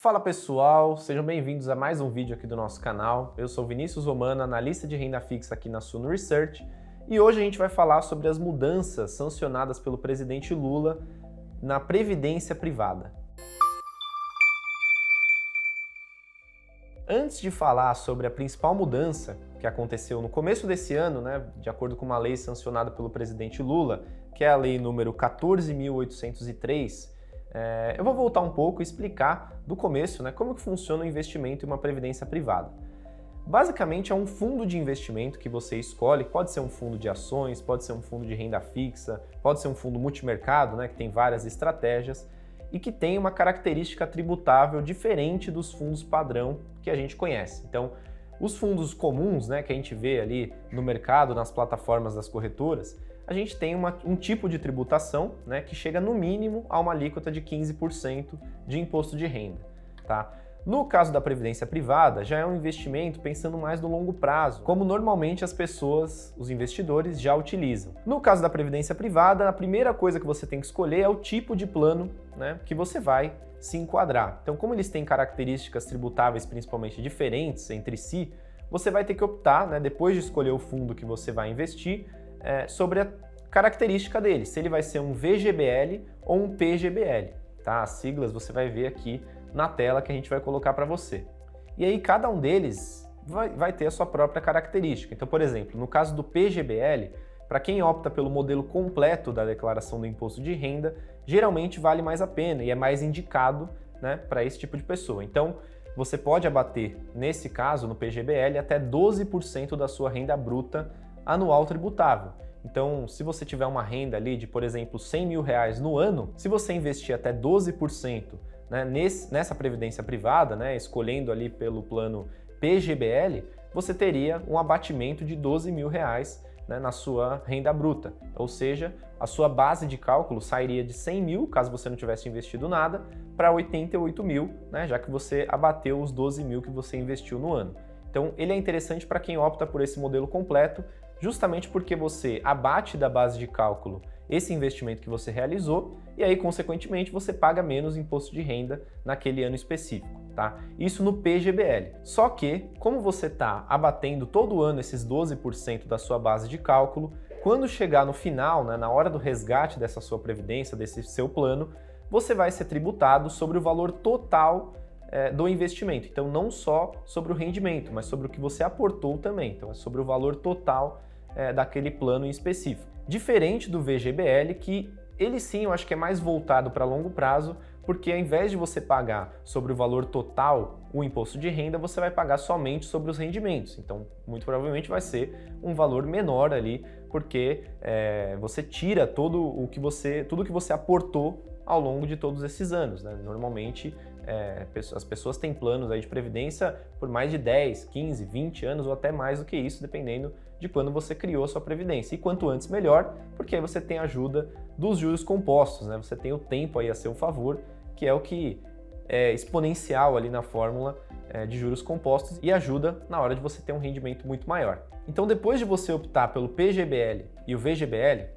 Fala pessoal, sejam bem-vindos a mais um vídeo aqui do nosso canal. Eu sou Vinícius Romano, analista de renda fixa aqui na Suno Research, e hoje a gente vai falar sobre as mudanças sancionadas pelo presidente Lula na previdência privada. Antes de falar sobre a principal mudança que aconteceu no começo desse ano, de acordo com uma lei sancionada pelo presidente Lula, que é a lei número 14.803, eu vou voltar um pouco e explicar do começo como que funciona o investimento em uma previdência privada. Basicamente é um fundo de investimento que você escolhe, pode ser um fundo de ações, pode ser um fundo de renda fixa, pode ser um fundo multimercado, que tem várias estratégias e que tem uma característica tributável diferente dos fundos padrão que a gente conhece. Então, os fundos comuns que a gente vê ali no mercado, nas plataformas das corretoras, a gente tem um tipo de tributação que chega no mínimo a uma alíquota de 15% de imposto de renda. Tá? No caso da previdência privada, já é um investimento pensando mais no longo prazo, como normalmente as pessoas, os investidores, já utilizam. No caso da previdência privada, a primeira coisa que você tem que escolher é o tipo de plano que você vai se enquadrar. Então, como eles têm características tributáveis principalmente diferentes entre si, você vai ter que optar, depois de escolher o fundo que você vai investir, sobre a característica dele, se ele vai ser um VGBL ou um PGBL. Tá? As siglas você vai ver aqui na tela que a gente vai colocar para você. E aí cada um deles vai ter a sua própria característica. Então, por exemplo, no caso do PGBL, para quem opta pelo modelo completo da declaração do imposto de renda, geralmente vale mais a pena e é mais indicado para esse tipo de pessoa. Então, você pode abater, nesse caso, no PGBL, até 12% da sua renda bruta anual tributável. Então, se você tiver uma renda ali de, por exemplo, R$100 mil no ano, se você investir até 12% nessa previdência privada, escolhendo ali pelo plano PGBL, você teria um abatimento de R$12 mil na sua renda bruta. Ou seja, a sua base de cálculo sairia de 100 mil, caso você não tivesse investido nada, para 88 mil, já que você abateu os 12 mil que você investiu no ano. Então, ele é interessante para quem opta por esse modelo completo, justamente porque você abate da base de cálculo esse investimento que você realizou e aí, consequentemente, você paga menos imposto de renda naquele ano específico, tá? Isso no PGBL. Só que, como você está abatendo todo ano esses 12% da sua base de cálculo, quando chegar no final, na hora do resgate dessa sua previdência, desse seu plano, você vai ser tributado sobre o valor total do investimento. Então, não só sobre o rendimento, mas sobre o que você aportou também. Então, é sobre o valor total daquele plano em específico. Diferente do VGBL, que ele sim eu acho que é mais voltado para longo prazo, porque ao invés de você pagar sobre o valor total o imposto de renda, você vai pagar somente sobre os rendimentos. Então, muito provavelmente vai ser um valor menor ali, porque você tira tudo que você aportou ao longo de todos esses anos. Normalmente, as pessoas têm planos aí de previdência por mais de 10, 15, 20 anos ou até mais do que isso, dependendo de quando você criou a sua previdência. E quanto antes, melhor, porque aí você tem a ajuda dos juros compostos, Você tem o tempo aí a seu favor, que é o que é exponencial ali na fórmula de juros compostos e ajuda na hora de você ter um rendimento muito maior. Então, depois de você optar pelo PGBL e o VGBL,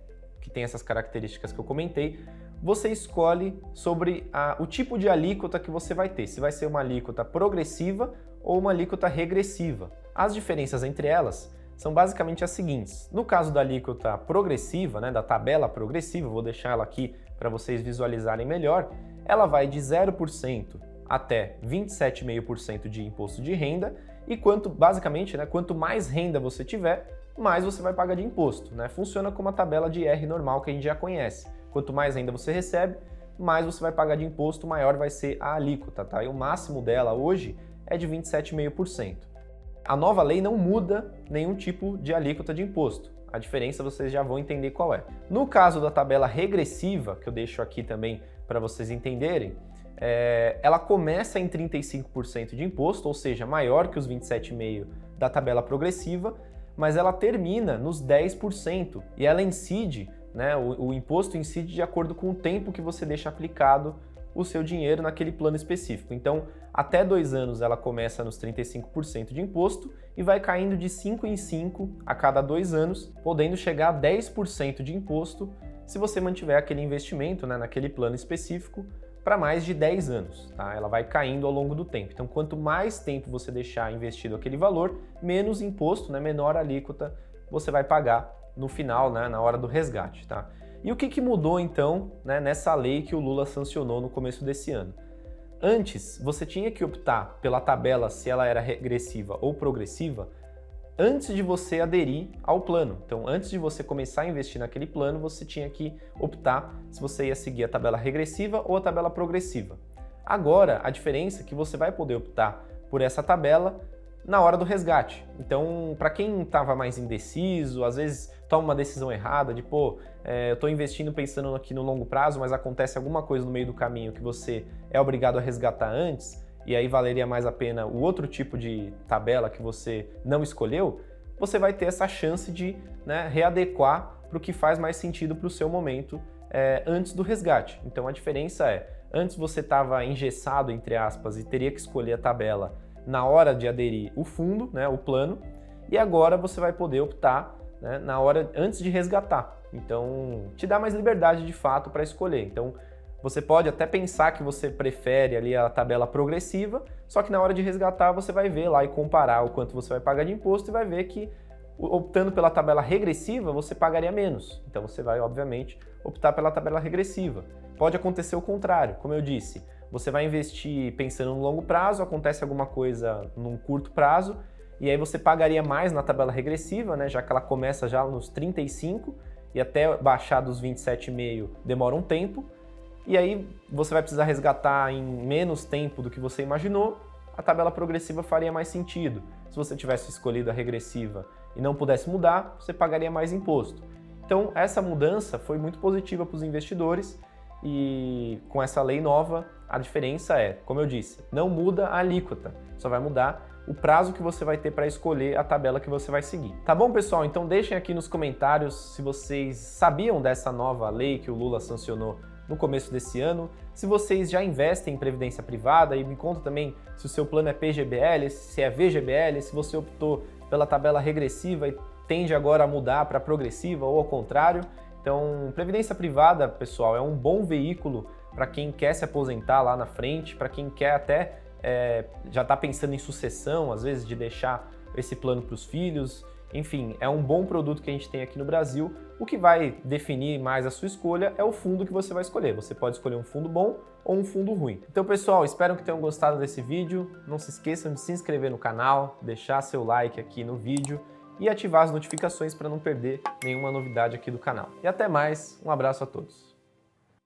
que tem essas características que eu comentei, você escolhe sobre o tipo de alíquota que você vai ter, se vai ser uma alíquota progressiva ou uma alíquota regressiva. As diferenças entre elas são basicamente as seguintes. No caso da alíquota progressiva, da tabela progressiva, vou deixar ela aqui para vocês visualizarem melhor, ela vai de 0% até 27,5% de imposto de renda e quanto mais renda você tiver, mais você vai pagar de imposto. Funciona como a tabela de R normal que a gente já conhece. Quanto mais renda você recebe, mais você vai pagar de imposto, maior vai ser a alíquota, tá? E o máximo dela hoje é de 27,5%. A nova lei não muda nenhum tipo de alíquota de imposto. A diferença vocês já vão entender qual é. No caso da tabela regressiva, que eu deixo aqui também para vocês entenderem, ela começa em 35% de imposto, ou seja, maior que os 27,5% da tabela progressiva, mas ela termina nos 10% e ela incide, o imposto incide de acordo com o tempo que você deixa aplicado o seu dinheiro naquele plano específico. Então, até 2 anos ela começa nos 35% de imposto e vai caindo de 5 em 5 a cada 2 anos, podendo chegar a 10% de imposto se você mantiver aquele investimento naquele plano específico para mais de 10 anos, tá? Ela vai caindo ao longo do tempo. Então, quanto mais tempo você deixar investido aquele valor, menos imposto, né, menor alíquota você vai pagar no final, né, na hora do resgate, tá? E o que mudou então, né, nessa lei que o Lula sancionou no começo desse ano? Antes, você tinha que optar pela tabela se ela era regressiva ou progressiva antes de você aderir ao plano. Então, antes de você começar a investir naquele plano, você tinha que optar se você ia seguir a tabela regressiva ou a tabela progressiva. Agora, a diferença é que você vai poder optar por essa tabela na hora do resgate. Então, para quem estava mais indeciso, às vezes toma uma decisão errada de, eu estou investindo pensando aqui no longo prazo, mas acontece alguma coisa no meio do caminho que você é obrigado a resgatar antes, e aí valeria mais a pena o outro tipo de tabela que você não escolheu, você vai ter essa chance de, né, readequar para o que faz mais sentido para o seu momento antes do resgate. Então a diferença é, antes você estava engessado, entre aspas, e teria que escolher a tabela na hora de aderir o fundo, né, o plano, e agora você vai poder optar, né, na hora antes de resgatar. Então te dá mais liberdade de fato para escolher. Então você pode até pensar que você prefere ali a tabela progressiva, só que na hora de resgatar você vai ver lá e comparar o quanto você vai pagar de imposto e vai ver que optando pela tabela regressiva você pagaria menos. Então você vai, obviamente, optar pela tabela regressiva. Pode acontecer o contrário, como eu disse, você vai investir pensando no longo prazo, acontece alguma coisa num curto prazo, e aí você pagaria mais na tabela regressiva, né, já que ela começa já nos 35 e até baixar dos 27,5 demora um tempo. E aí você vai precisar resgatar em menos tempo do que você imaginou, a tabela progressiva faria mais sentido. Se você tivesse escolhido a regressiva e não pudesse mudar, você pagaria mais imposto. Então essa mudança foi muito positiva para os investidores e com essa lei nova a diferença é, como eu disse, não muda a alíquota, só vai mudar o prazo que você vai ter para escolher a tabela que você vai seguir. Tá bom, pessoal? Então deixem aqui nos comentários se vocês sabiam dessa nova lei que o Lula sancionou no começo desse ano, se vocês já investem em previdência privada, e me conta também se o seu plano é PGBL, se é VGBL, se você optou pela tabela regressiva e tende agora a mudar para progressiva ou ao contrário. Então, previdência privada, pessoal, é um bom veículo para quem quer se aposentar lá na frente, para quem quer até já está pensando em sucessão, às vezes de deixar esse plano para os filhos. Enfim, é um bom produto que a gente tem aqui no Brasil. O que vai definir mais a sua escolha é o fundo que você vai escolher. Você pode escolher um fundo bom ou um fundo ruim. Então, pessoal, espero que tenham gostado desse vídeo. Não se esqueçam de se inscrever no canal, deixar seu like aqui no vídeo e ativar as notificações para não perder nenhuma novidade aqui do canal. E até mais, um abraço a todos.